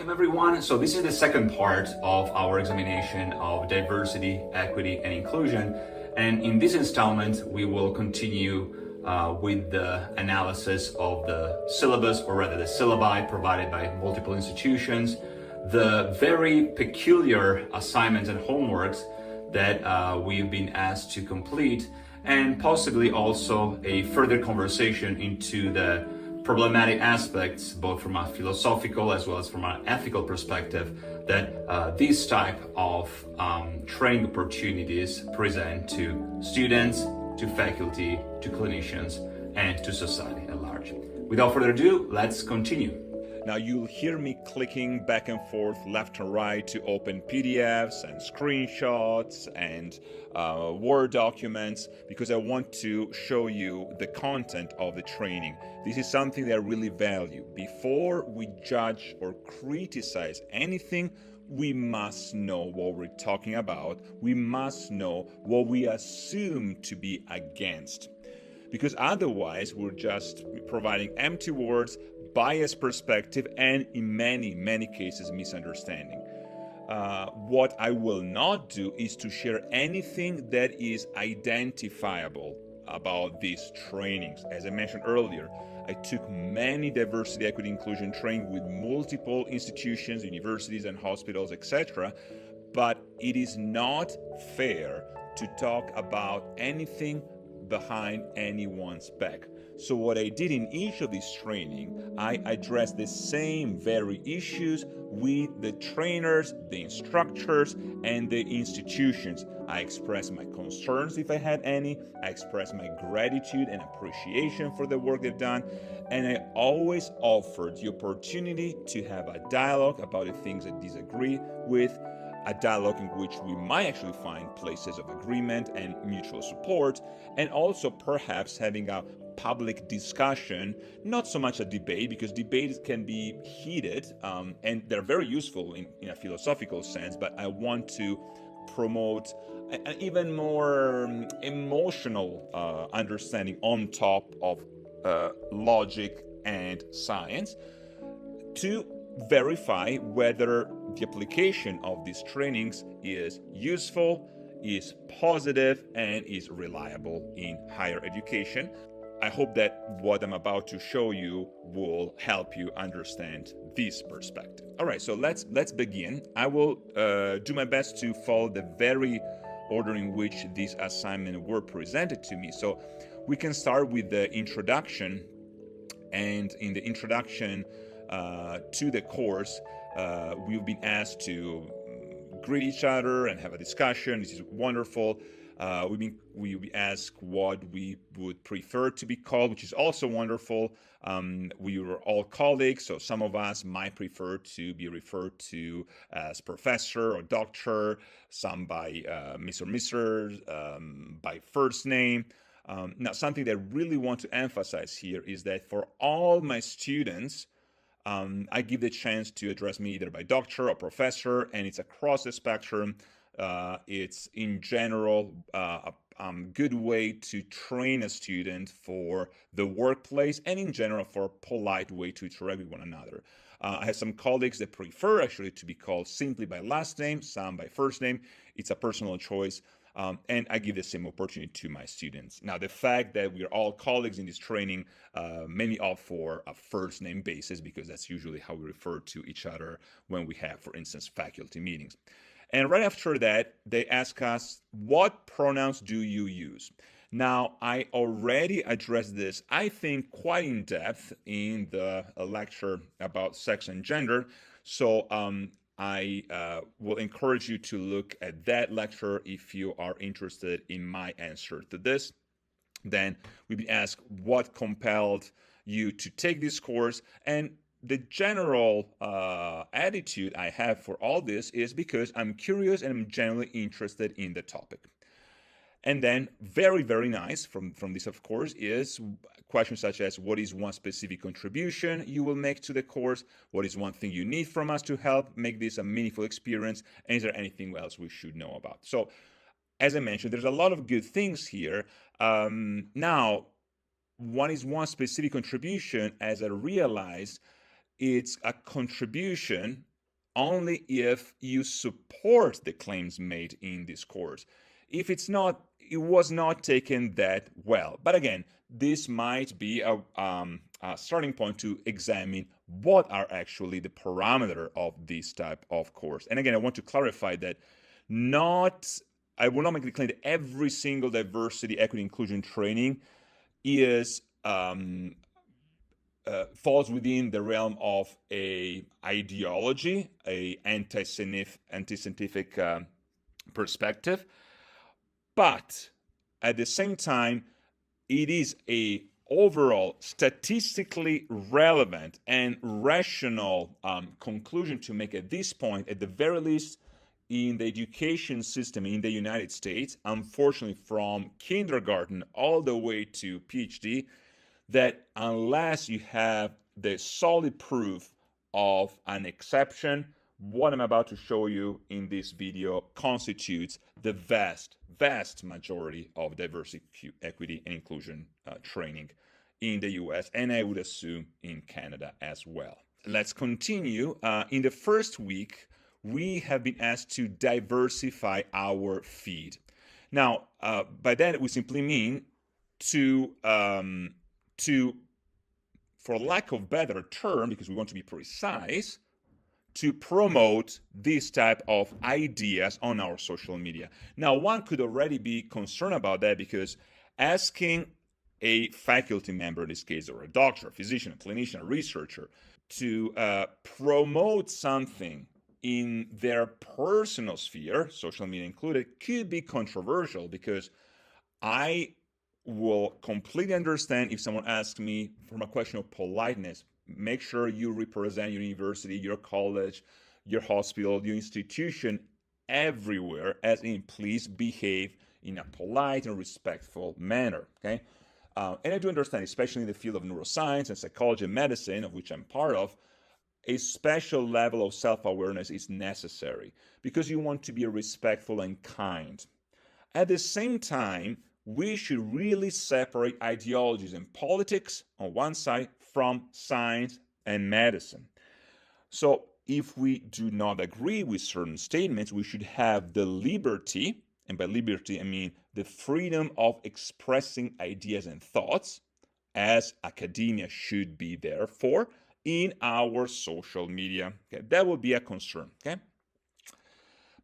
Welcome everyone. So this is the second part of our examination of diversity, equity, and inclusion. And in this installment, we will continue with the analysis of the syllabus, or rather the syllabi provided by multiple institutions, the very peculiar assignments and homeworks that we've been asked to complete, and possibly also a further conversation into the problematic aspects, both from a philosophical as well as from an ethical perspective, that these type of training opportunities present to students, to faculty, to clinicians, and to society at large. Without further ado, let's continue. Now you'll hear me clicking back and forth, left and right, to open PDFs and screenshots and Word documents, because I want to show you the content of the training. This is something that I really value. Before we judge or criticize anything, we must know what we're talking about. We must know what we assume to be against. Because otherwise, we're just providing empty words, biased perspective, and in many cases, misunderstanding. What I will not do is to share anything that is identifiable about these trainings. As I mentioned earlier, I took many diversity, equity, inclusion training with multiple institutions, universities, and hospitals, etc. But it is not fair to talk about anything behind anyone's back. So what I did in each of these training, I addressed the same very issues with the trainers, the instructors, and the institutions. I expressed my concerns if I had any. I expressed my gratitude and appreciation for the work they've done. And I always offered the opportunity to have a dialogue about the things I disagree with, a dialogue in which we might actually find places of agreement and mutual support, and also perhaps having a public discussion, not so much a debate, because debates can be heated and they're very useful in a philosophical sense, but I want to promote an even more emotional understanding on top of logic and science, to verify whether the application of these trainings is useful, is positive, and is reliable in higher education. I hope that what I'm about to show you will help you understand this perspective. All right, so let's begin. I will do my best to follow the very order in which these assignments were presented to me. So we can start with the introduction, and in the introduction to the course, we've been asked to greet each other and have a discussion. This is wonderful. We asked what we would prefer to be called, which is also wonderful. We were all colleagues, so some of us might prefer to be referred to as professor or doctor, some by Miss or Mr., by first name. Now, something that I really want to emphasize here is that for all my students, I give the chance to address me either by doctor or professor, and it's across the spectrum. It's in general a good way to train a student for the workplace, and in general for a polite way to interact with one another. I have some colleagues that prefer actually to be called simply by last name, some by first name. It's a personal choice. And I give the same opportunity to my students. Now, the fact that we're all colleagues in this training many opt for a first name basis, because that's usually how we refer to each other when we have, for instance, faculty meetings. And right after that, they ask us, what pronouns do you use? Now, I already addressed this, I think, quite in depth in the lecture about sex and gender. So I will encourage you to look at that lecture if you are interested in my answer to this. Then we'll be asked what compelled you to take this course, and the general attitude I have for all this is because I'm curious and I'm genuinely interested in the topic. And then very, very nice from this, of course, is questions such as what is one specific contribution you will make to the course? What is one thing you need from us to help make this a meaningful experience? And is there anything else we should know about? So as I mentioned, there's a lot of good things here. Now, what is one specific contribution? As I realized, it's a contribution only if you support the claims made in this course. If it's not, it was not taken that well. But again, this might be a starting point to examine what are actually the parameter of this type of course. And again, I want to clarify that I will not make the claim that every single diversity, equity, inclusion training is falls within the realm of a ideology, a anti-scientific perspective, but at the same time, it is a overall statistically relevant and rational conclusion to make at this point, at the very least, in the education system in the United States, unfortunately from kindergarten all the way to PhD, that unless you have the solid proof of an exception, what I'm about to show you in this video constitutes the vast majority of diversity, equity, and inclusion training in the US, and I would assume in Canada as well. Let's continue. In the first week, we have been asked to diversify our feed. Now, by that, we simply mean to, for lack of better term, because we want to be precise, to promote this type of ideas on our social media. Now, one could already be concerned about that because asking a faculty member, in this case, or a doctor, a physician, a clinician, a researcher, to promote something in their personal sphere, social media included, could be controversial because I will completely understand if someone asks me from a question of politeness, make sure you represent your university, your college, your hospital, your institution everywhere, as in please behave in a polite and respectful manner, okay? And I do understand, especially in the field of neuroscience and psychology and medicine, of which I'm part of, a special level of self-awareness is necessary because you want to be respectful and kind. At the same time, we should really separate ideologies and politics on one side from science and medicine. So if we do not agree with certain statements, we should have the liberty, and by liberty I mean the freedom of expressing ideas and thoughts, as academia should be there for, in our social media. Okay? That would be a concern. Okay?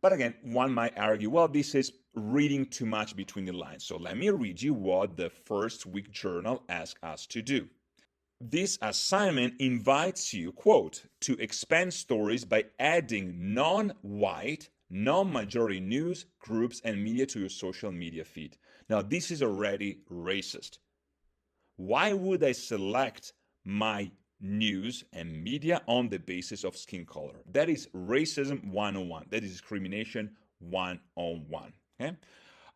But again, one might argue, well, this is reading too much between the lines. So let me read you what the first week journal asked us to do. This assignment invites you, quote, to expand stories by adding non-white, non-majority news, groups, and media to your social media feed. Now, this is already racist. Why would I select my news and media on the basis of skin color? That is racism 101. That is discrimination 101. Okay?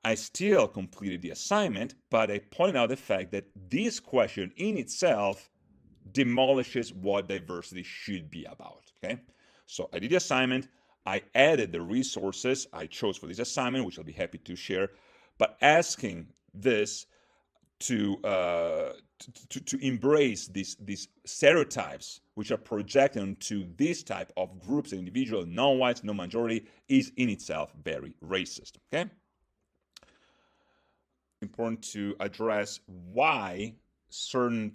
I still completed the assignment, but I pointed out the fact that this question in itself demolishes what diversity should be about. Okay? So I did the assignment. I added the resources I chose for this assignment, which I'll be happy to share, but asking this to embrace these stereotypes which are projected onto this type of groups and individuals, non-whites, non-majority, is in itself very racist. Okay? Important to address why certain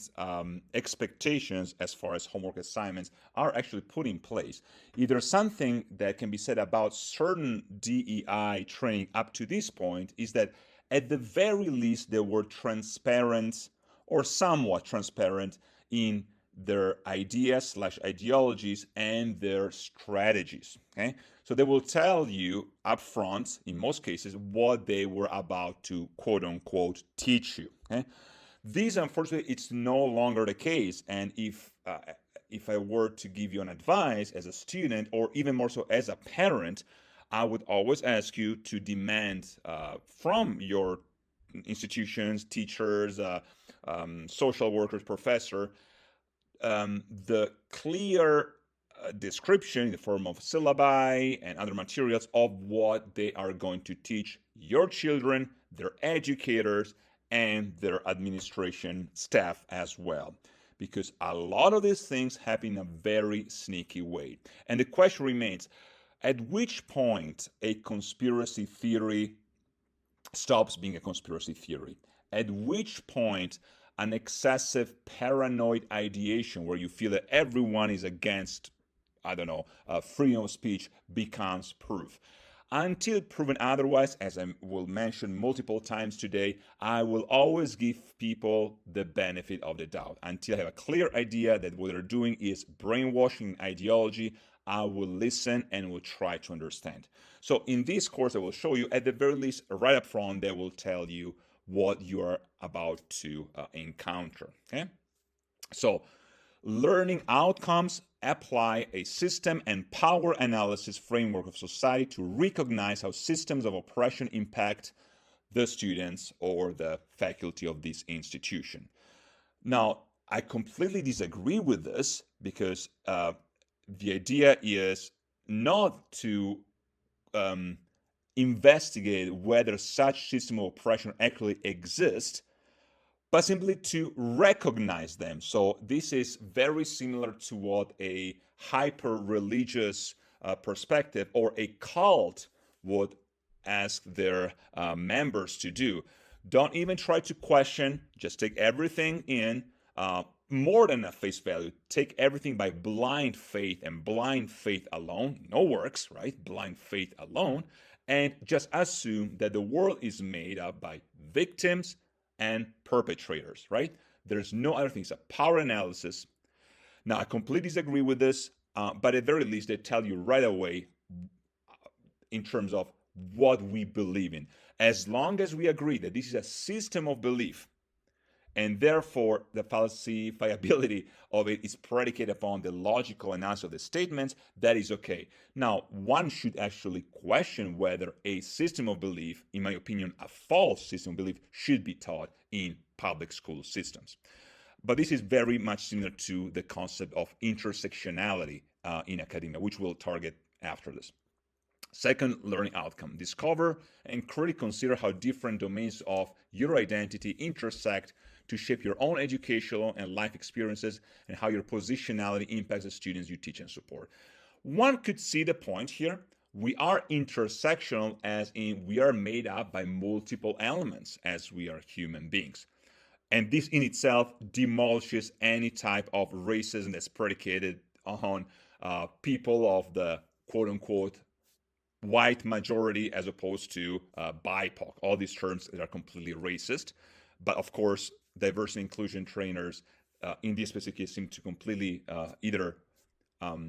expectations as far as homework assignments are actually put in place. Either something that can be said about certain DEI training up to this point is that at the very least they were transparent or somewhat transparent in their ideas / ideologies and their strategies. Okay, so they will tell you up front, in most cases, what they were about to quote unquote teach you. Okay, this unfortunately it's no longer the case, and if I were to give you an advice as a student or even more so as a parent, I would always ask you to demand from your institutions, teachers, social workers, professor, the clear description in the form of syllabi and other materials of what they are going to teach your children, their educators, and their administration staff as well. because a lot of these things happen in a very sneaky way. And the question remains, at which point a conspiracy theory stops being a conspiracy theory? At which point an excessive paranoid ideation where you feel that everyone is against, I don't know, freedom of speech becomes proof? Until proven otherwise, as I will mention multiple times today, I will always give people the benefit of the doubt. Until I have a clear idea that what they're doing is brainwashing ideology, I will listen and will try to understand. So in this course, I will show you, at the very least, right up front, they will tell you what you are about to encounter. Okay? So learning outcomes apply a system and power analysis framework of society to recognize how systems of oppression impact the students or the faculty of this institution. Now, I completely disagree with this because the idea is not to investigate whether such system of oppression actually exists, but simply to recognize them. So this is very similar to what a hyper-religious perspective or a cult would ask their members to do. Don't even try to question, just take everything in, more than a face value. Take everything by blind faith and blind faith alone. No works, right? Blind faith alone. And just assume that the world is made up by victims and perpetrators, right? There's no other thing. It's a power analysis. Now, I completely disagree with this, but at the very least, they tell you right away in terms of what we believe in. As long as we agree that this is a system of belief, and therefore the falsifiability of it is predicated upon the logical analysis of the statements, that is okay. Now, one should actually question whether a system of belief, in my opinion, a false system of belief, should be taught in public school systems. But this is very much similar to the concept of intersectionality in academia, which we'll target after this. Second learning outcome, discover and critically consider how different domains of your identity intersect to shape your own educational and life experiences and how your positionality impacts the students you teach and support. One could see the point here. We are intersectional, as in we are made up by multiple elements as we are human beings. And this in itself demolishes any type of racism that's predicated on people of the quote-unquote white majority as opposed to BIPOC. All these terms that are completely racist. But of course, diversity and inclusion trainers in this specific case seem to completely either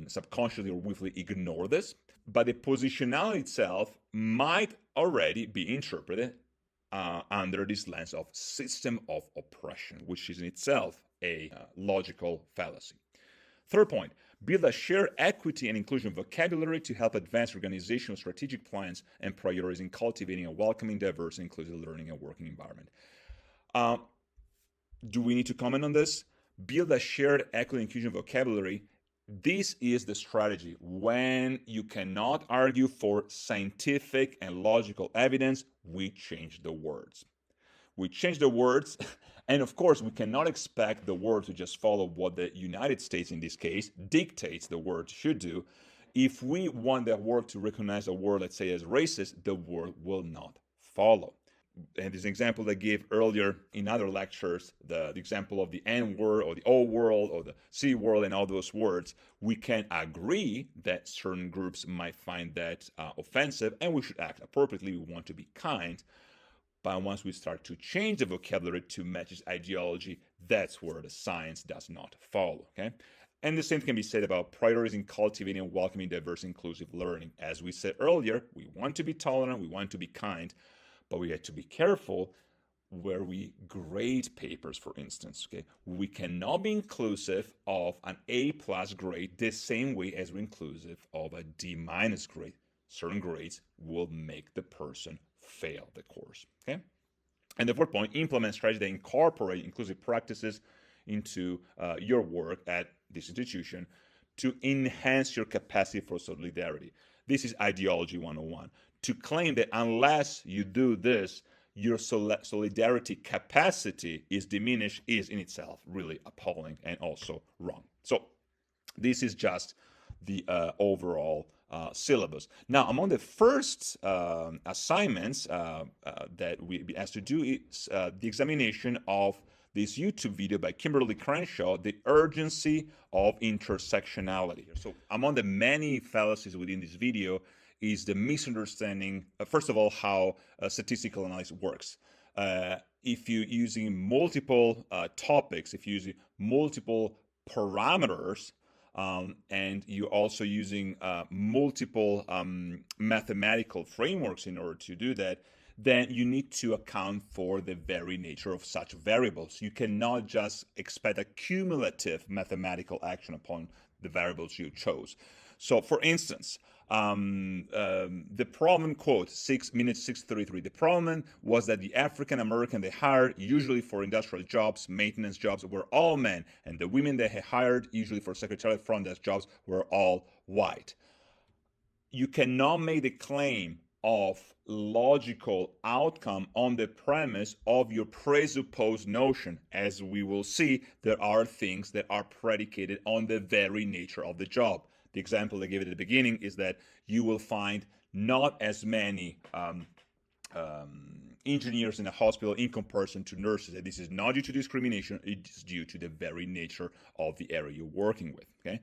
subconsciously or willfully ignore this. But the positionality itself might already be interpreted under this lens of system of oppression, which is in itself a logical fallacy. Third point, build a shared equity and inclusion vocabulary to help advance organizational strategic plans and priorities in cultivating a welcoming, diverse, and inclusive learning and working environment. Do we need to comment on this? Build a shared equity and inclusion vocabulary. This is the strategy. When you cannot argue for scientific and logical evidence, we change the words. We change the words, and of course, we cannot expect the world to just follow what the United States, in this case, dictates the world should do. If we want the world to recognize a word, let's say, as racist, the world will not follow. And this example I gave earlier in other lectures, the example of the N word or the O world or the C world and all those words, we can agree that certain groups might find that offensive and we should act appropriately. We want to be kind. But once we start to change the vocabulary to match its ideology, that's where the science does not follow, okay? And the same can be said about priorities in cultivating and welcoming diverse, inclusive learning. As we said earlier, we want to be tolerant, we want to be kind, but we have to be careful where we grade papers, for instance, okay? We cannot be inclusive of an A+ grade the same way as we're inclusive of a D- grade. Certain grades will make the person fail the course, okay? And the fourth point, implement strategies that incorporate inclusive practices into your work at this institution to enhance your capacity for solidarity. This is ideology 101. To claim that unless you do this, your solidarity capacity is diminished is in itself really appalling and also wrong. So this is just the overall syllabus. Now, among the first assignments that we be asked to do is the examination of this YouTube video by Kimberly Crenshaw, The Urgency of Intersectionality. So among the many fallacies within this video is the misunderstanding, first of all, how statistical analysis works. If you're using multiple topics, if you're using multiple parameters, and you're also using multiple mathematical frameworks in order to do that, then you need to account for the very nature of such variables. You cannot just expect a cumulative mathematical action upon the variables you chose. So, for instance, the problem, quote, 6:33, the problem was that the African American they hired, usually for industrial jobs, maintenance jobs, were all men, and the women they hired, usually for secretarial front desk jobs, were all white. You cannot make the claim of logical outcome on the premise of your presupposed notion. As we will see, there are things that are predicated on the very nature of the job. The example I gave at the beginning is that you will find not as many engineers in a hospital in comparison to nurses. And this is not due to discrimination, it is due to the very nature of the area you're working with. Okay,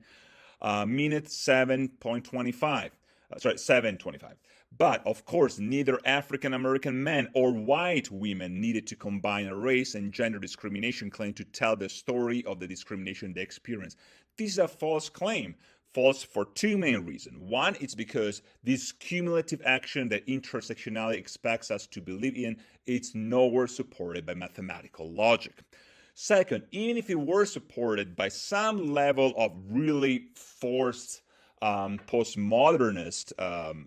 minute 7.25. 7:25. But of course, neither African American men or white women needed to combine a race and gender discrimination claim to tell the story of the discrimination they experienced. This is a false claim. False for two main reasons. One, it's because this cumulative action that intersectionality expects us to believe in, it's nowhere supported by mathematical logic. Second, even if it were supported by some level of really forced postmodernist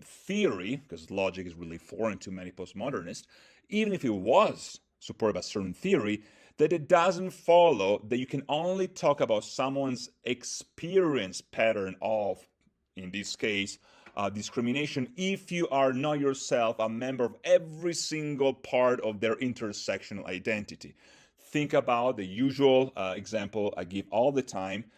theory, because logic is really foreign to many postmodernists, even if it was supported by certain theory, that it doesn't follow that you can only talk about someone's experience pattern of, in this case, discrimination if you are not yourself a member of every single part of their intersectional identity. Think about the usual example I give all the time.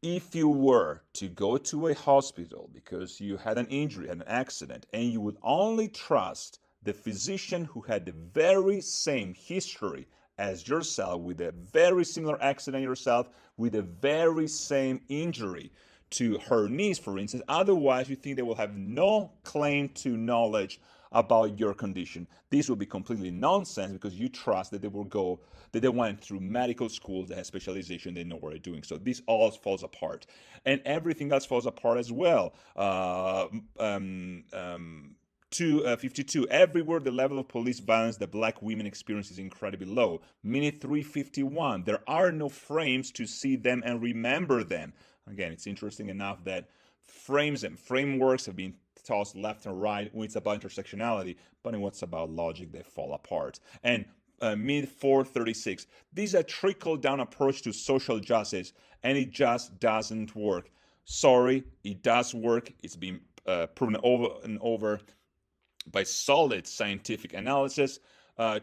If you were to go to a hospital because you had an injury, had an accident, and you would only trust the physician who had the very same history as yourself, with a very similar accident yourself, with the very same injury to her knees, for instance, otherwise you think they will have no claim to knowledge about your condition. This will be completely nonsense because you trust that they went through medical schools, they have specialization, they know what they're doing. So this all falls apart. And everything else falls apart as well. 252, everywhere the level of police violence that black women experience is incredibly low. Minute 351, there are no frames to see them and remember them. Again, it's interesting enough that frames and frameworks have been tossed left and right when it's about intersectionality, but in what's about logic, they fall apart. And minute 436, this is a trickle-down approach to social justice, and it just doesn't work. Sorry, it does work. It's been proven over and over by solid scientific analysis.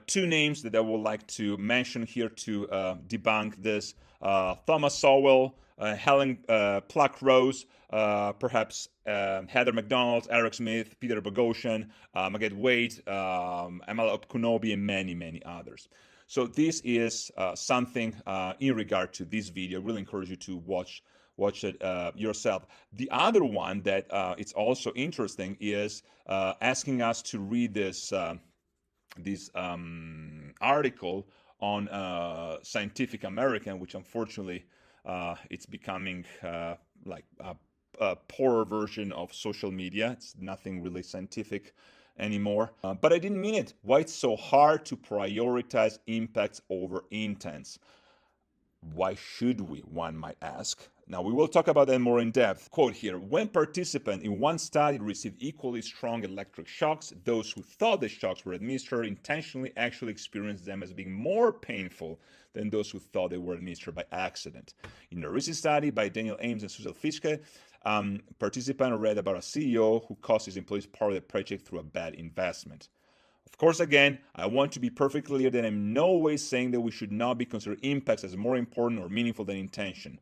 Two names that I would like to mention here to debunk this. Thomas Sowell, Helen Pluck-Rose, perhaps Heather McDonald, Eric Smith, Peter Boghossian, Maged Wade, Amal Okunobi, and many, many others. So this is something in regard to this video. I really encourage you to watch it yourself. The other one that it's also interesting is asking us to read this article on Scientific American, which unfortunately it's becoming like a poorer version of social media. It's nothing really scientific anymore. But I didn't mean it. Why it's so hard to prioritize impacts over intents? Why should we, one might ask? Now, we will talk about that more in depth. Quote here, when participants in one study received equally strong electric shocks, those who thought the shocks were administered intentionally actually experienced them as being more painful than those who thought they were administered by accident. In a recent study by Daniel Ames and Susan Fischke, participants read about a CEO who cost his employees part of their paycheck through a bad investment. Of course, again, I want to be perfectly clear that I'm in no way saying that we should not be considered impacts as more important or meaningful than intention.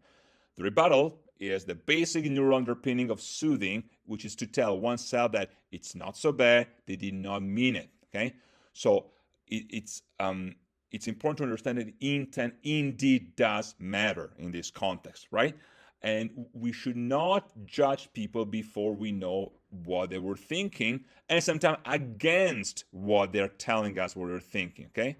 The rebuttal is the basic neural underpinning of soothing, which is to tell oneself that it's not so bad, they did not mean it. Okay, so it's important to understand that intent indeed does matter in this context, right? And we should not judge people before we know what they were thinking, and sometimes against what they're telling us what they're thinking. Okay.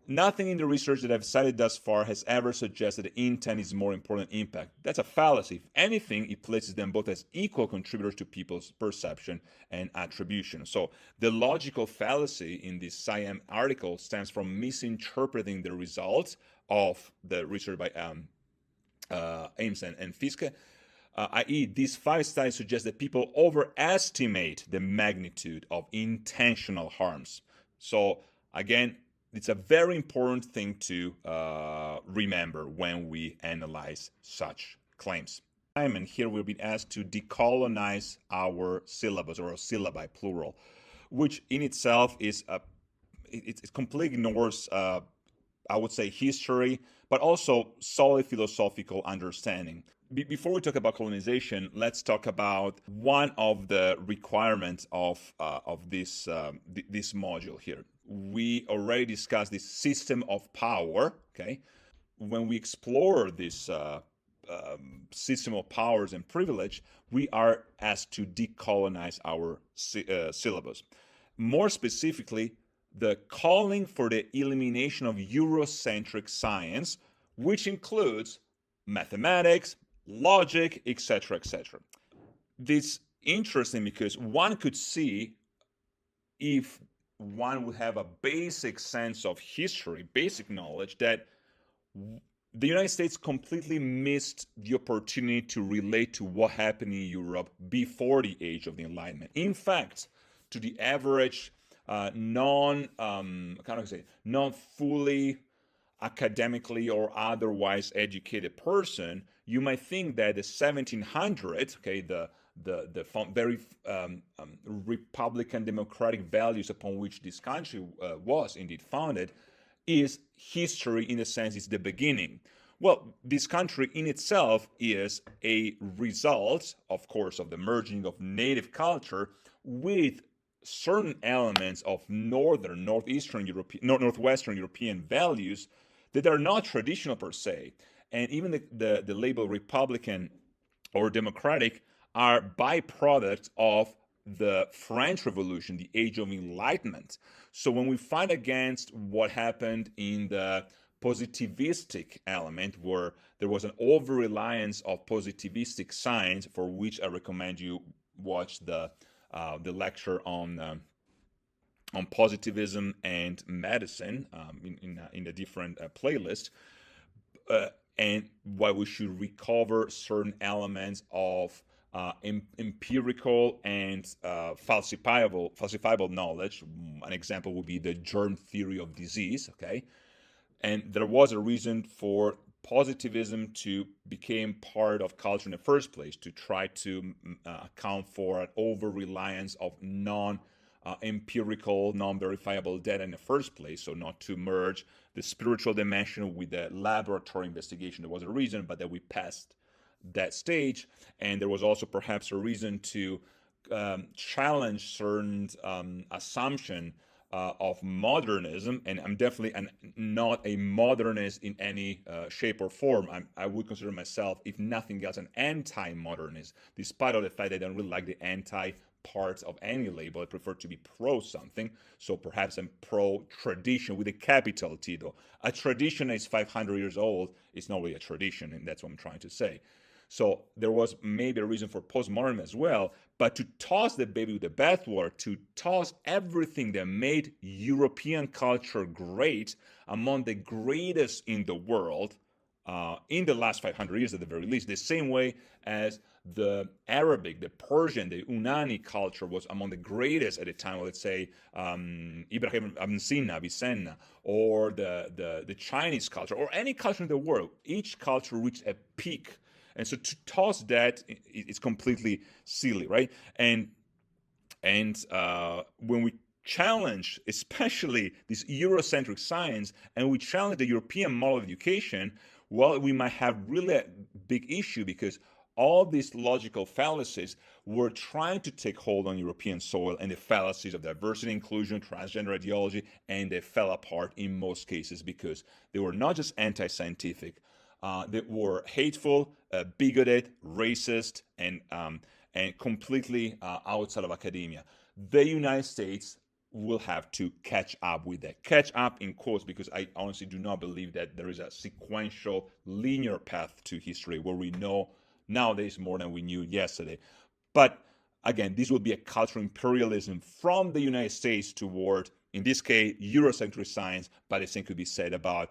Nothing in the research that I've cited thus far has ever suggested that intent is more important than impact. That's a fallacy. If anything, it places them both as equal contributors to people's perception and attribution. So the logical fallacy in this SciEM article stems from misinterpreting the results of the research by Ames and Fiske, i.e., these 5 studies suggest that people overestimate the magnitude of intentional harms. So again, it's a very important thing to remember when we analyze such claims. And here we've been asked to decolonize our syllabus, or our syllabi, plural, which in itself is it completely ignores, I would say, history, but also solid philosophical understanding. Before we talk about colonization, let's talk about one of the requirements of this this module here. We already discussed this system of power. Okay, when we explore this system of powers and privilege, we are asked to decolonize our syllabus. More specifically, the calling for the elimination of Eurocentric science, which includes mathematics, logic, etc., etc. This is interesting because one could see, if one would have a basic sense of history, basic knowledge, that the United States completely missed the opportunity to relate to what happened in Europe before the age of the Enlightenment. In fact, to the average non fully academically or otherwise educated person, you might think that the 1700s, okay, the very Republican democratic values upon which this country was indeed founded, is history in the sense it's the beginning. Well, this country in itself is a result, of course, of the merging of native culture with certain elements of northwestern European values that are not traditional per se. And even the label Republican or democratic are byproducts of the French Revolution, the Age of Enlightenment. So when we fight against what happened in the positivistic element, where there was an over-reliance of positivistic science, for which I recommend you watch the lecture on positivism and medicine in the different playlist, and why we should recover certain elements of empirical and falsifiable knowledge. An example would be the germ theory of disease. Okay, and there was a reason for positivism to become part of culture in the first place, to try to account for an over-reliance of non-empirical, non-verifiable data in the first place, so not to merge the spiritual dimension with the laboratory investigation. There was a reason, but that we passed that stage, and there was also perhaps a reason to challenge certain assumption of modernism, and I'm definitely not a modernist in any shape or form. I would consider myself, if nothing else, an anti-modernist, despite of the fact that I don't really like the anti parts of any label. I prefer to be pro something, so perhaps I'm pro tradition with a capital T, though. A tradition is 500 years old. It's not really a tradition, and that's what I'm trying to say. So there was maybe a reason for postmodernism as well, but to toss the baby with the bathwater, to toss everything that made European culture great, among the greatest in the world, in the last 500 years at the very least, the same way as the Arabic, the Persian, the Unani culture was among the greatest at the time, let's say Ibrahim Avicenna, or the Chinese culture, or any culture in the world. Each culture reached a peak. And so to toss that is completely silly, right? And when we challenge especially this Eurocentric science, and we challenge the European model of education, well, we might have really a big issue, because all these logical fallacies were trying to take hold on European soil, and the fallacies of diversity, inclusion, transgender ideology, and they fell apart in most cases because they were not just anti-scientific, they were hateful, bigoted, racist, and completely outside of academia. The United States will have to catch up with that. Catch up in quotes, because I honestly do not believe that there is a sequential, linear path to history where we know nowadays more than we knew yesterday. But again, this will be a cultural imperialism from the United States toward, in this case, Eurocentric science, but the same could be said about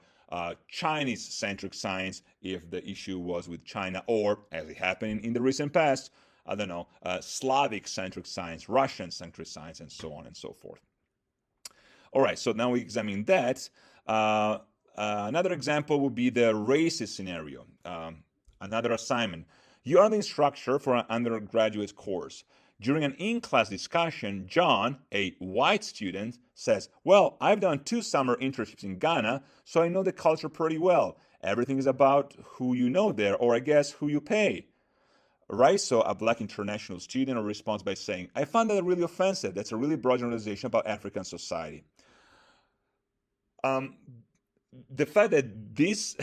Chinese-centric science if the issue was with China, or, as it happened in the recent past, I don't know, Slavic-centric science, Russian-centric science, and so on and so forth. All right, so now we examine that. Another example would be the racist scenario. Another assignment. You are the instructor for an undergraduate course. During an in-class discussion, John, a white student, says, well, I've done 2 summer internships in Ghana, so I know the culture pretty well. Everything is about who you know there, or I guess who you pay. Right? So a black international student responds by saying, I found that really offensive. That's a really broad generalization about African society. The fact that this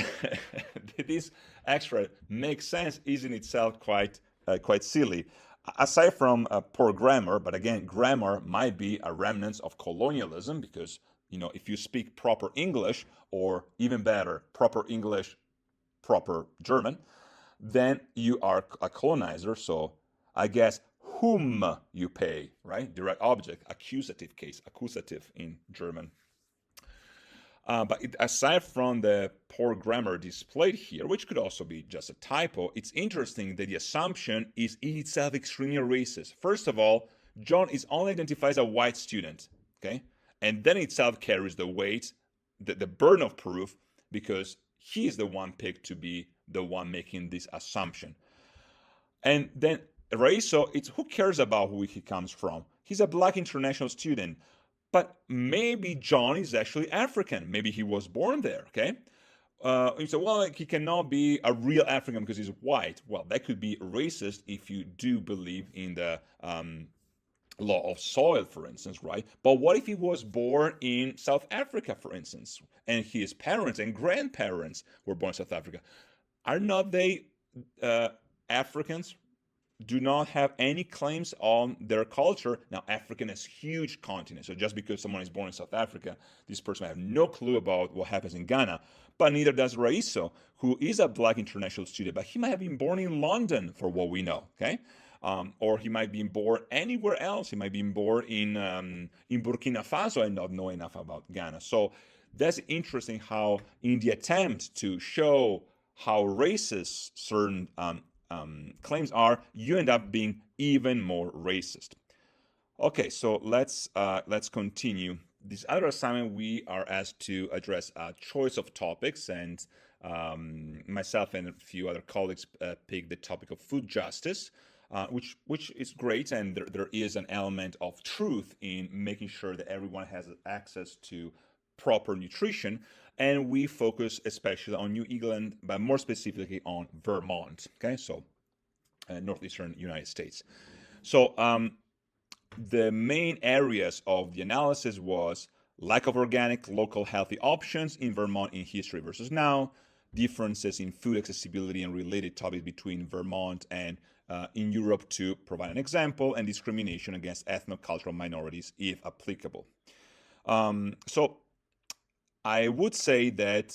this extra makes sense is in itself quite silly. Aside from poor grammar, but again, grammar might be a remnant of colonialism, because if you speak proper English, or even better, proper English, proper German, then you are a colonizer. So I guess whom you pay, right? Direct object, accusative case, accusative in German. But aside from the poor grammar displayed here, which could also be just a typo, it's interesting that the assumption is in itself extremely racist. First of all, John is only identified as a white student, okay? And then itself carries the weight, the burden of proof, because he is the one picked to be the one making this assumption. And then Raiso, it's who cares about who he comes from? He's a black international student. But maybe John is actually African. Maybe he was born there, okay? You say, well, he cannot be a real African because he's white. Well, that could be racist if you do believe in the law of soil, for instance, right? But what if he was born in South Africa, for instance, and his parents and grandparents were born in South Africa? Are not they Africans? Do not have any claims on their culture. Now, African is a huge continent, so just because someone is born in South Africa, this person might have no clue about what happens in Ghana, but neither does Raiso, who is a black international student, but he might have been born in London, for what we know, okay? Or he might be born anywhere else. He might be born in Burkina Faso and not know enough about Ghana. So that's interesting how, in the attempt to show how racist certain claims are, you end up being even more racist. Okay, so let's continue. This other assignment, we are asked to address a choice of topics, and myself and a few other colleagues picked the topic of food justice, which is great, and there is an element of truth in making sure that everyone has access to proper nutrition, and we focus especially on New England, but more specifically on Vermont, okay, so northeastern United States. So the main areas of the analysis was lack of organic, local, healthy options in Vermont in history versus now, differences in food accessibility and related topics between Vermont and in Europe, to provide an example, and discrimination against ethnocultural minorities if applicable. So I would say that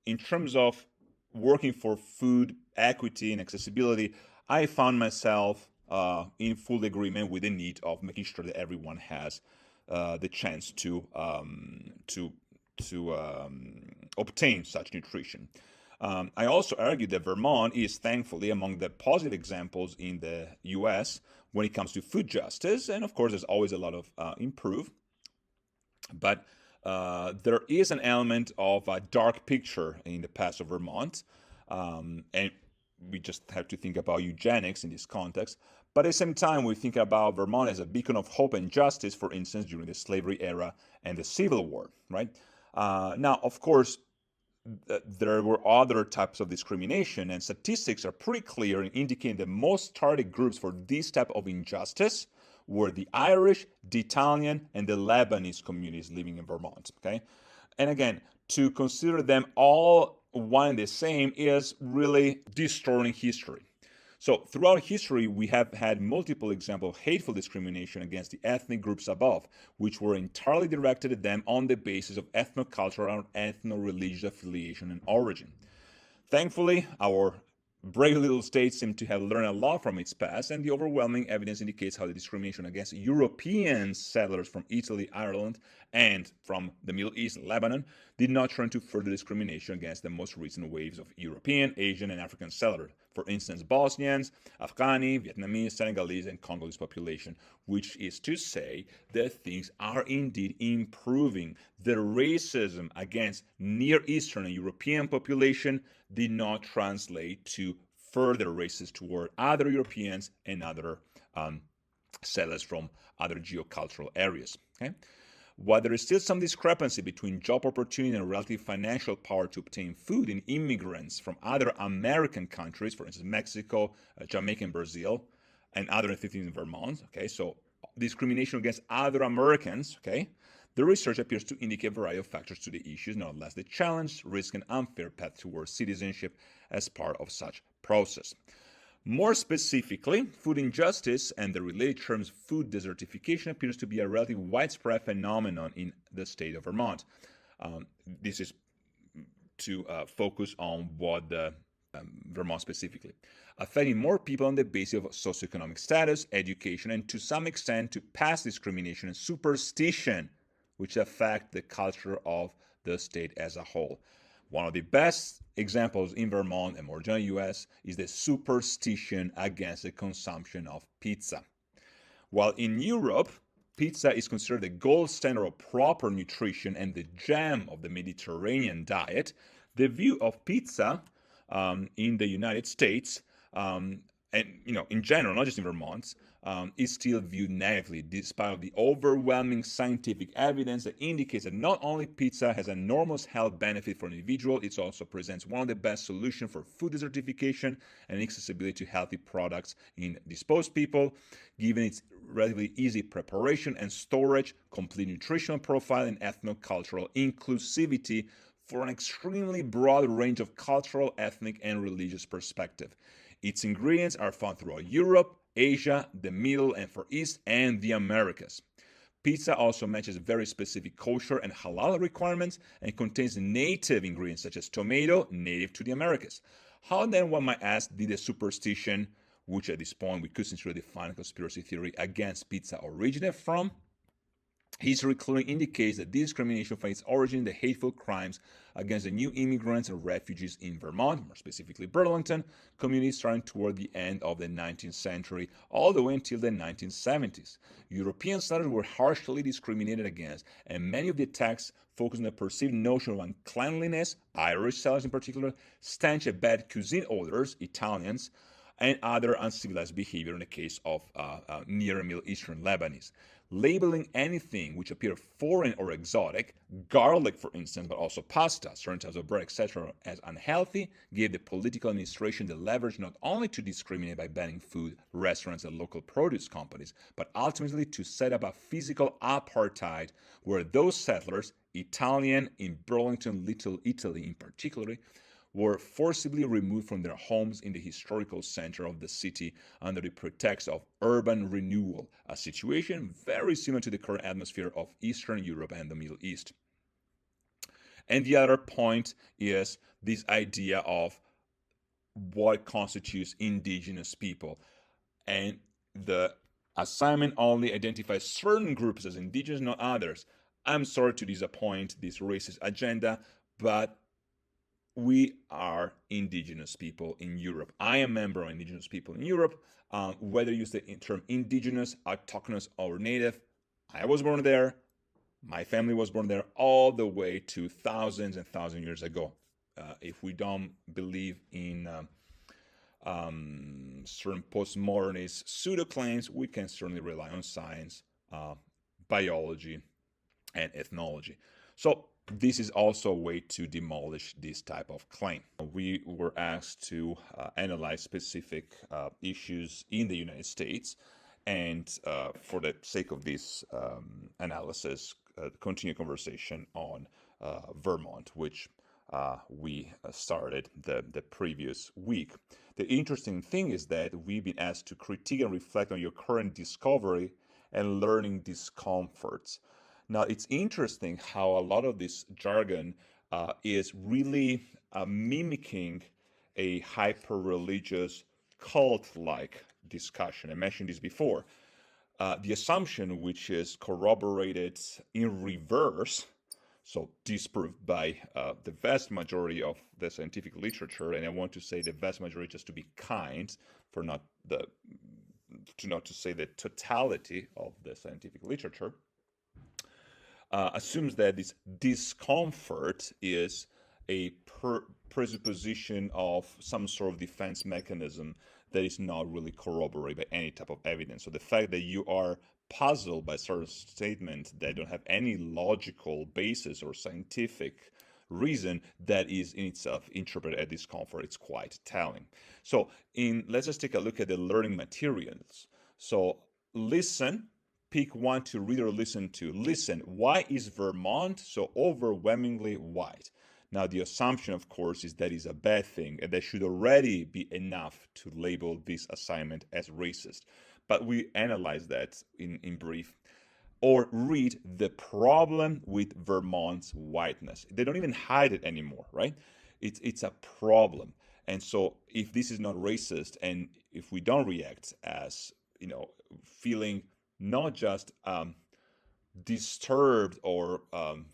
in terms of working for food equity and accessibility, I found myself in full agreement with the need of making sure that everyone has the chance to obtain such nutrition. I also argue that Vermont is thankfully among the positive examples in the US when it comes to food justice, and of course there's always a lot of improve, but there is an element of a dark picture in the past of Vermont, and we just have to think about eugenics in this context. But at the same time, we think about Vermont as a beacon of hope and justice, for instance, during the slavery era and the Civil War, right? Now, of course, there were other types of discrimination, and statistics are pretty clear in indicating that most target groups for this type of injustice were the Irish, the Italian, and the Lebanese communities living in Vermont. Okay, and again, to consider them all one and the same is really distorting history. So throughout history, we have had multiple examples of hateful discrimination against the ethnic groups above, which were entirely directed at them on the basis of ethnocultural and ethno-religious affiliation and origin. Thankfully, our brave little state seems to have learned a lot from its past, and the overwhelming evidence indicates how the discrimination against European settlers from Italy, Ireland, and from the Middle East, Lebanon, did not turn to further discrimination against the most recent waves of European, Asian, and African settlers. For instance, Bosnians, Afghani, Vietnamese, Senegalese, and Congolese population, which is to say that things are indeed improving. The racism against Near Eastern and European population did not translate to further racism toward other Europeans and other settlers from other geocultural areas. Okay? While there is still some discrepancy between job opportunity and relative financial power to obtain food in immigrants from other American countries, for instance, Mexico, Jamaica, and Brazil, and other entities in Vermont, okay, so discrimination against other Americans, okay, the research appears to indicate a variety of factors to the issues, not less the challenge, risk, and unfair path towards citizenship as part of such process. More specifically, food injustice and the related terms food desertification appears to be a relatively widespread phenomenon in the state of Vermont. This is to focus on what the Vermont specifically, affecting more people on the basis of socioeconomic status, education, and to some extent to past discrimination and superstition, which affect the culture of the state as a whole. One of the best examples in Vermont and more generally U.S. is the superstition against the consumption of pizza. While in Europe, pizza is considered the gold standard of proper nutrition and the gem of the Mediterranean diet, the view of pizza in the United States and in general, not just in Vermont, is still viewed negatively, despite the overwhelming scientific evidence that indicates that not only pizza has an enormous health benefit for an individual, it also presents one of the best solutions for food desertification and accessibility to healthy products in disposed people, given its relatively easy preparation and storage, complete nutritional profile, and ethnocultural inclusivity for an extremely broad range of cultural, ethnic, and religious perspective. Its ingredients are found throughout Europe, Asia, the Middle and Far East, and the Americas. Pizza also matches very specific kosher and halal requirements and contains native ingredients such as tomato, native to the Americas. How then, one might ask, did the superstition, which at this point we could sincerely define a conspiracy theory against pizza, originate from? History clearly indicates that this discrimination finds its origin in the hateful crimes against the new immigrants and refugees in Vermont, more specifically Burlington, communities starting toward the end of the 19th century, all the way until the 1970s. European settlers were harshly discriminated against, and many of the attacks focused on the perceived notion of uncleanliness, Irish settlers in particular, stench and bad cuisine odors, Italians, and other uncivilized behavior in the case of Near and Middle Eastern Lebanese. Labeling anything which appeared foreign or exotic, garlic for instance, but also pasta, certain types of bread, etc., as unhealthy, gave the political administration the leverage not only to discriminate by banning food, restaurants, and local produce companies, but ultimately to set up a physical apartheid where those settlers, Italian in Burlington, Little Italy in particular, were forcibly removed from their homes in the historical center of the city under the pretext of urban renewal, a situation very similar to the current atmosphere of Eastern Europe and the Middle East. And the other point is this idea of what constitutes indigenous people. And the assignment only identifies certain groups as indigenous, not others. I'm sorry to disappoint this racist agenda, but we are indigenous people in Europe. I am a member of indigenous people in Europe. Whether you use the term indigenous, autochthonous, or native, I was born there. My family was born there all the way to thousands and thousands of years ago. If we don't believe in certain postmodernist pseudo claims, we can certainly rely on science, biology, and ethnology. So this is also a way to demolish this type of claim. We were asked to analyze specific issues in the United States, and for the sake of this analysis, continue conversation on Vermont, which we started the previous week. The interesting thing is that we've been asked to critique and reflect on your current discovery and learning discomforts. Now, it's interesting how a lot of this jargon is really mimicking a hyper-religious cult-like discussion. I mentioned this before. The assumption, which is corroborated in reverse, so disproved by the vast majority of the scientific literature, and I want to say the vast majority just to be kind, for not to say the totality of the scientific literature, assumes that this discomfort is a presupposition of some sort of defense mechanism that is not really corroborated by any type of evidence. So the fact that you are puzzled by certain statements that don't have any logical basis or scientific reason, that is in itself interpreted as discomfort. It's quite telling. So let's just take a look at the learning materials. So listen, pick one to read or listen to. Listen, why is Vermont so overwhelmingly white? Now, the assumption, of course, is that is a bad thing, and that should already be enough to label this assignment as racist. But we analyze that in brief. Or read the problem with Vermont's whiteness. They don't even hide it anymore, right? It's a problem. And so if this is not racist, and if we don't react as, feeling not just disturbed or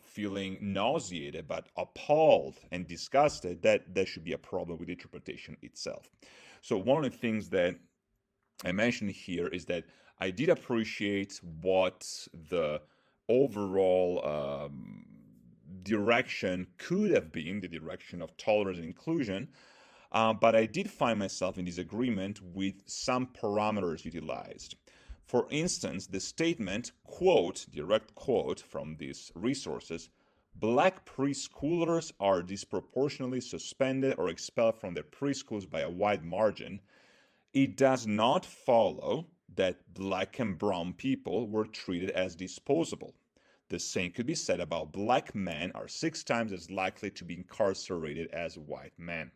feeling nauseated, but appalled and disgusted, that there should be a problem with interpretation itself. So one of the things that I mentioned here is that I did appreciate what the overall direction could have been, the direction of tolerance and inclusion, but I did find myself in disagreement with some parameters utilized. For instance, the statement, quote, direct quote from these resources, Black preschoolers are disproportionately suspended or expelled from their preschools by a wide margin. It does not follow that Black and brown people were treated as disposable. The same could be said about Black men are 6 times as likely to be incarcerated as white men.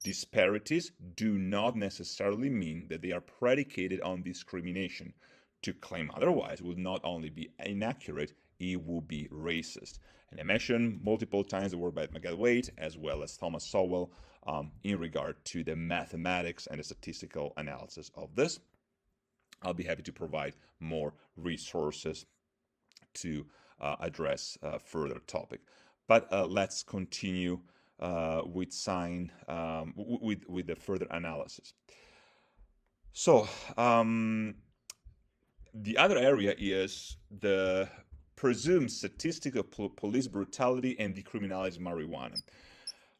Disparities do not necessarily mean that they are predicated on discrimination. To claim otherwise would not only be inaccurate, it would be racist. And I mentioned multiple times the work by McGill-Waite as well as Thomas Sowell in regard to the mathematics and the statistical analysis of this. I'll be happy to provide more resources to address further topic. But let's continue with the further analysis. So the other area is the presumed statistic of police brutality and decriminalizing marijuana.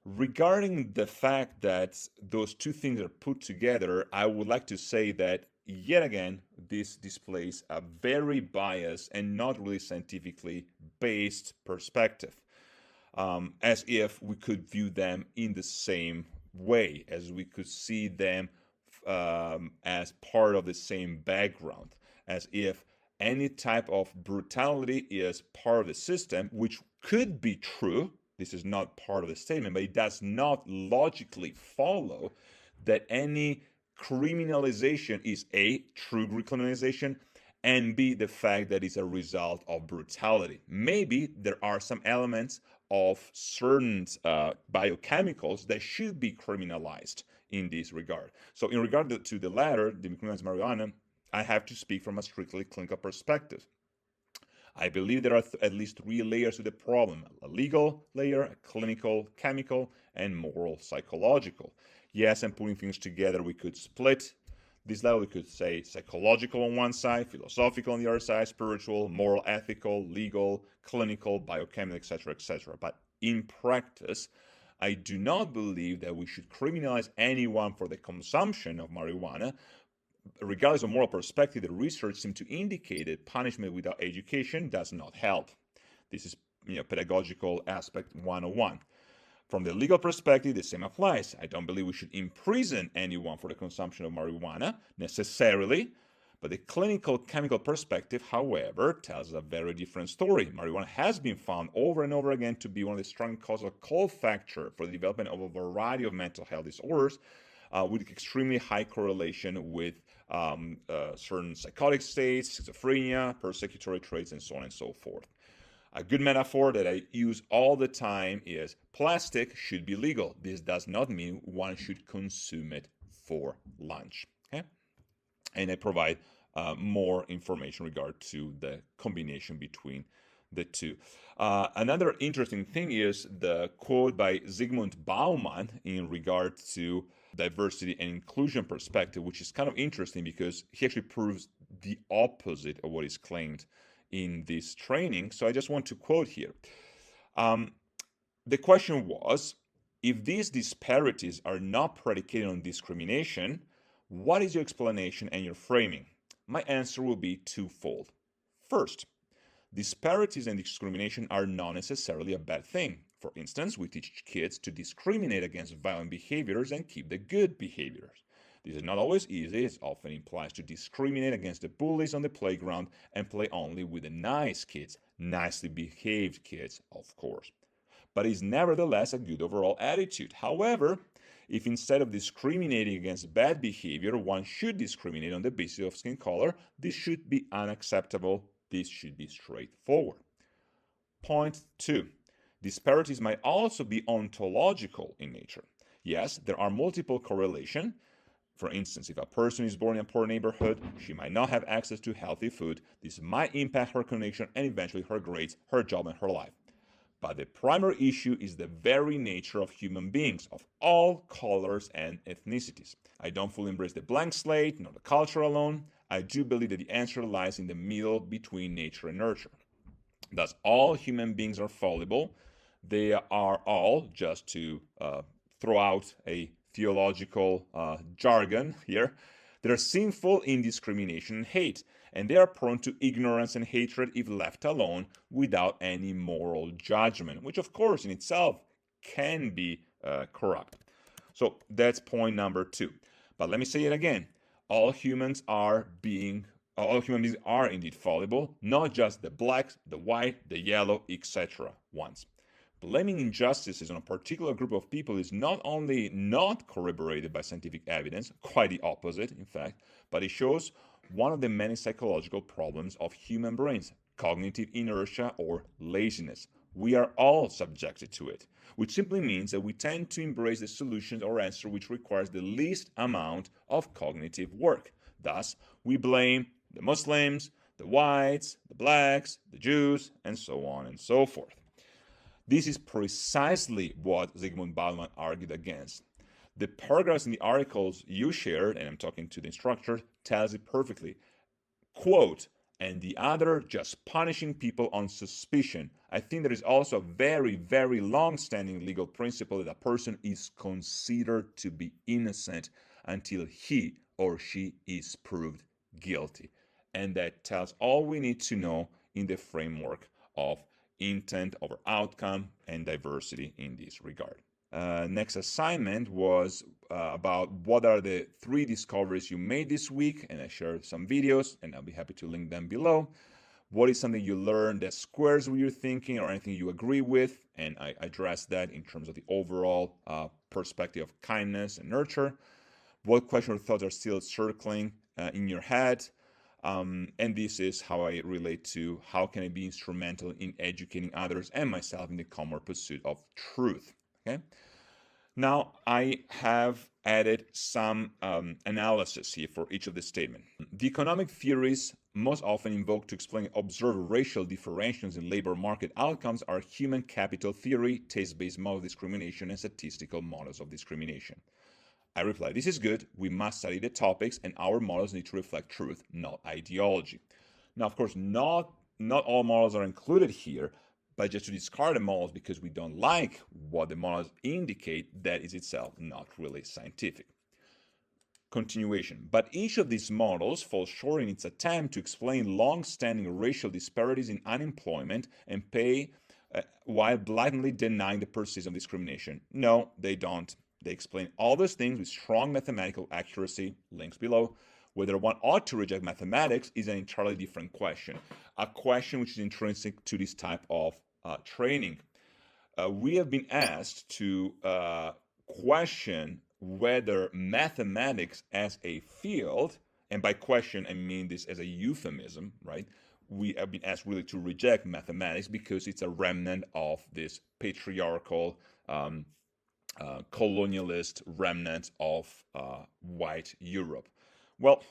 Regarding the fact that those two things are put together, I would like to say that yet again, this displays a very biased and not really scientifically based perspective. As if we could view them in the same way, as we could see them as part of the same background, as if any type of brutality is part of the system, which could be true. This is not part of the statement, but it does not logically follow that any criminalization is A, true criminalization, and B, the fact that it's a result of brutality. Maybe there are some elements of certain biochemicals that should be criminalized in this regard. So in regard to the latter, the decriminalized marijuana, I have to speak from a strictly clinical perspective. I believe there are at least 3 layers to the problem: a legal layer, a clinical, chemical, and moral, psychological. Yes, I'm putting things together. We could split this level. We could say psychological on one side, philosophical on the other side, spiritual, moral, ethical, legal, clinical, biochemical, etc., etc. But in practice, I do not believe that we should criminalize anyone for the consumption of marijuana. Regardless of moral perspective, the research seems to indicate that punishment without education does not help. This is pedagogical aspect 101. From the legal perspective, the same applies. I don't believe we should imprison anyone for the consumption of marijuana necessarily, but the clinical chemical perspective, however, tells a very different story. Marijuana has been found over and over again to be one of the strong causal cofactors for the development of a variety of mental health disorders, with extremely high correlation with certain psychotic states, schizophrenia, persecutory traits, and so on and so forth. A good metaphor that I use all the time is plastic should be legal. This does not mean one should consume it for lunch. Okay? And I provide more information in regard to the combination between the two. Another interesting thing is the quote by Zygmunt Bauman in regard to diversity and inclusion perspective, which is kind of interesting because he actually proves the opposite of what is claimed in this training. So I just want to quote here. The question was, if these disparities are not predicated on discrimination, what is your explanation and your framing? My answer will be twofold. First, disparities and discrimination are not necessarily a bad thing. For instance, we teach kids to discriminate against violent behaviors and keep the good behaviors. This is not always easy. It often implies to discriminate against the bullies on the playground and play only with the nice kids, nicely behaved kids, of course. But it's nevertheless a good overall attitude. However, if instead of discriminating against bad behavior, one should discriminate on the basis of skin color, this should be unacceptable. This should be straightforward. Point 2. Disparities might also be ontological in nature. Yes, there are multiple correlations. For instance, if a person is born in a poor neighborhood, she might not have access to healthy food. This might impact her connection and eventually her grades, her job, and her life. But the primary issue is the very nature of human beings, of all colors and ethnicities. I don't fully embrace the blank slate, nor the culture alone. I do believe that the answer lies in the middle between nature and nurture. Thus, all human beings are fallible. They are all, just to throw out a theological jargon here, they're sinful in discrimination and hate, and they are prone to ignorance and hatred if left alone without any moral judgment, which of course in itself can be corrupt. So that's point number 2. But let me say it again. All human beings are indeed fallible, not just the black, the white, the yellow, etc. ones. Blaming injustices on a particular group of people is not only not corroborated by scientific evidence, quite the opposite, in fact, but it shows one of the many psychological problems of human brains, cognitive inertia or laziness. We are all subjected to it, which simply means that we tend to embrace the solutions or answer which requires the least amount of cognitive work. Thus, we blame the Muslims, the whites, the blacks, the Jews, and so on and so forth. This is precisely what Zygmunt Bauman argued against. The paragraphs in the articles you shared, and I'm talking to the instructor, tells it perfectly. Quote, and the other just punishing people on suspicion. I think there is also a very, very long-standing legal principle that a person is considered to be innocent until he or she is proved guilty. And that tells all we need to know in the framework of intent over outcome and diversity in this regard. Next assignment was about what are the 3 discoveries you made this week, and I shared some videos, and I'll be happy to link them below. What is something you learned that squares with your thinking or anything you agree with, and I addressed that in terms of the overall perspective of kindness and nurture. What questions or thoughts are still circling in your head? And this is how I relate to how can I be instrumental in educating others and myself in the common pursuit of truth. Okay. Now I have added some analysis here for each of the statements. The economic theories most often invoked to explain observed racial differentiations in labor market outcomes are human capital theory, taste-based model of discrimination, and statistical models of discrimination. I reply, this is good. We must study the topics, and our models need to reflect truth, not ideology. Now, of course, not all models are included here, But just to discard the models because we don't like what the models indicate, that is itself not really scientific. Continuation. But each of these models falls short in its attempt to explain long-standing racial disparities in unemployment and pay while blatantly denying the persistence of discrimination. No, they don't. They explain all those things with strong mathematical accuracy, links below. Whether one ought to reject mathematics is an entirely different question, a question which is intrinsic to this type of training. We have been asked to question whether mathematics as a field, and by question I mean this as a euphemism, right? We have been asked really to reject mathematics because it's a remnant of this patriarchal, colonialist remnant of white Europe. Well,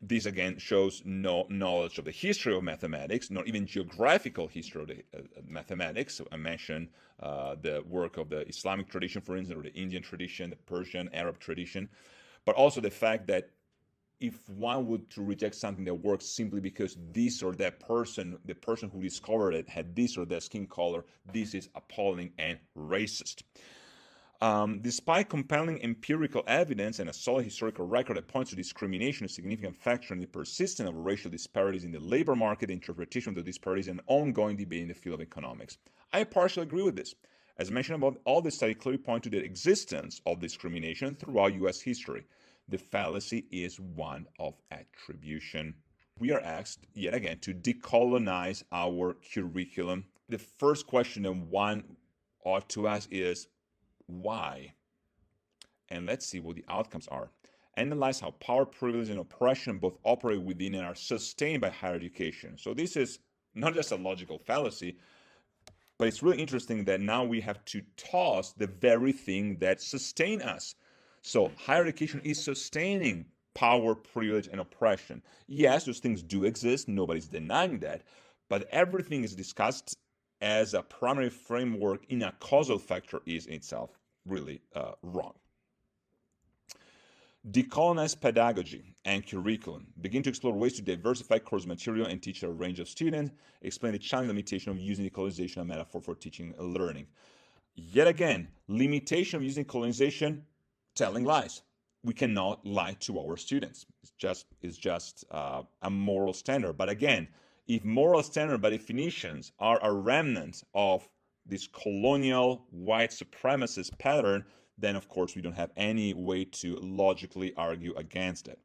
this again shows no knowledge of the history of mathematics, not even geographical history of the mathematics. So I mentioned the work of the Islamic tradition, for instance, or the Indian tradition, the Persian, Arab tradition, but also the fact that if one would to reject something that works simply because this or that person, the person who discovered it, had this or that skin color, this is appalling and racist. Despite compelling empirical evidence and a solid historical record that points to discrimination, a significant factor in the persistence of racial disparities in the labor market, the interpretation of the disparities, and ongoing debate in the field of economics. I partially agree with this. As mentioned above, all the studies clearly point to the existence of discrimination throughout U.S. history. The fallacy is one of attribution. We are asked, yet again, to decolonize our curriculum. The first question that one ought to ask is, why? And let's see what the outcomes are. Analyze how power, privilege, and oppression both operate within and are sustained by higher education. So this is not just a logical fallacy, but it's really interesting that now we have to toss the very thing that sustain us. So higher education is sustaining power, privilege, and oppression. Yes, those things do exist. Nobody's denying that. But everything is discussed as a primary framework in a causal factor is in itself really wrong. Decolonize pedagogy and curriculum. Begin to explore ways to diversify course material and teach a range of students. Explain the challenge limitation of using decolonization as a metaphor for teaching and learning. Yet again, limitation of using colonization, telling lies. We cannot lie to our students. It's just a moral standard. But again, if moral standards by definitions are a remnant of this colonial white supremacist pattern, then of course we don't have any way to logically argue against it.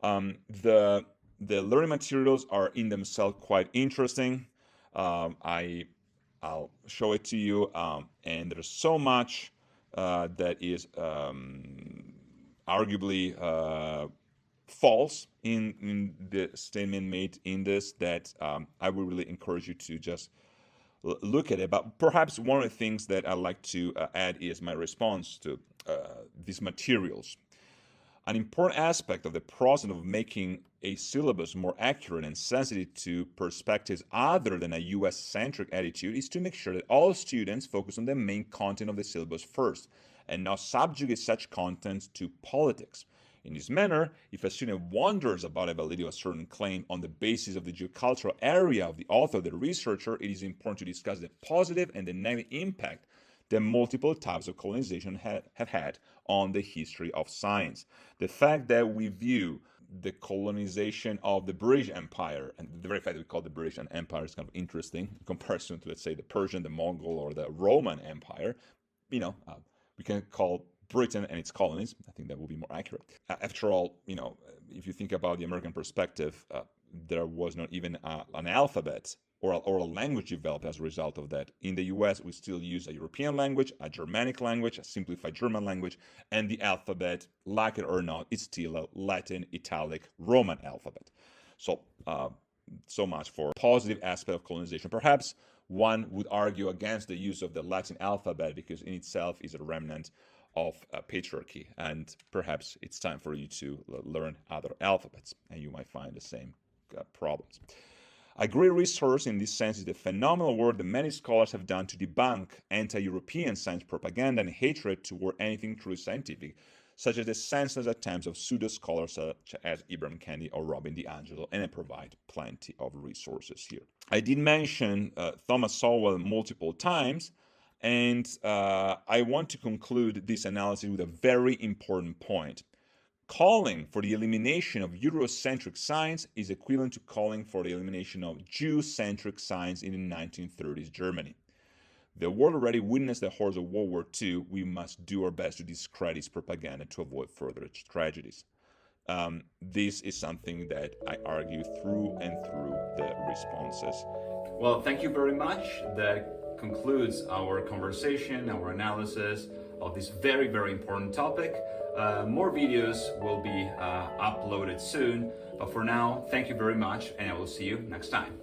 The learning materials are in themselves quite interesting. I'll show it to you, and there's so much that is arguably false in the statement made in this that I would really encourage you to just look at it. But perhaps one of the things that I'd like to add is my response to these materials. An important aspect of the process of making a syllabus more accurate and sensitive to perspectives other than a US-centric attitude is to make sure that all students focus on the main content of the syllabus first and not subjugate such content to politics. In this manner, if a student wonders about the validity of a certain claim on the basis of the geocultural area of the author or the researcher, it is important to discuss the positive and the negative impact that multiple types of colonization have had on the history of science. The fact that we view the colonization of the British Empire, and the very fact that we call the British an empire is kind of interesting in comparison to, let's say, the Persian, the Mongol, or the Roman Empire. We can call Britain and its colonies. I think that will be more accurate. After all, if you think about the American perspective, there was not even an alphabet or a language developed as a result of that. In the US, we still use a European language, a Germanic language, a simplified German language, and the alphabet, like it or not, is still a Latin, Italic, Roman alphabet. So, so much for positive aspect of colonization. Perhaps one would argue against the use of the Latin alphabet because in itself is a remnant of patriarchy, and perhaps it's time for you to learn other alphabets, and you might find the same problems. A great resource in this sense is the phenomenal work that many scholars have done to debunk anti-European science propaganda and hatred toward anything truly scientific, such as the senseless attempts of pseudo-scholars such as Ibram Kendi or Robin DiAngelo, and I provide plenty of resources here. I did mention Thomas Sowell multiple times, and I want to conclude this analysis with a very important point. Calling for the elimination of Eurocentric science is equivalent to calling for the elimination of Jew-centric science in the 1930s Germany. The world already witnessed the horrors of World War II. We must do our best to discredit its propaganda to avoid further tragedies. This is something that I argue through and through the responses. Well, thank you very much. That concludes our conversation, our analysis of this very, very important topic. More videos will be uploaded soon, but for now, thank you very much, and I will see you next time.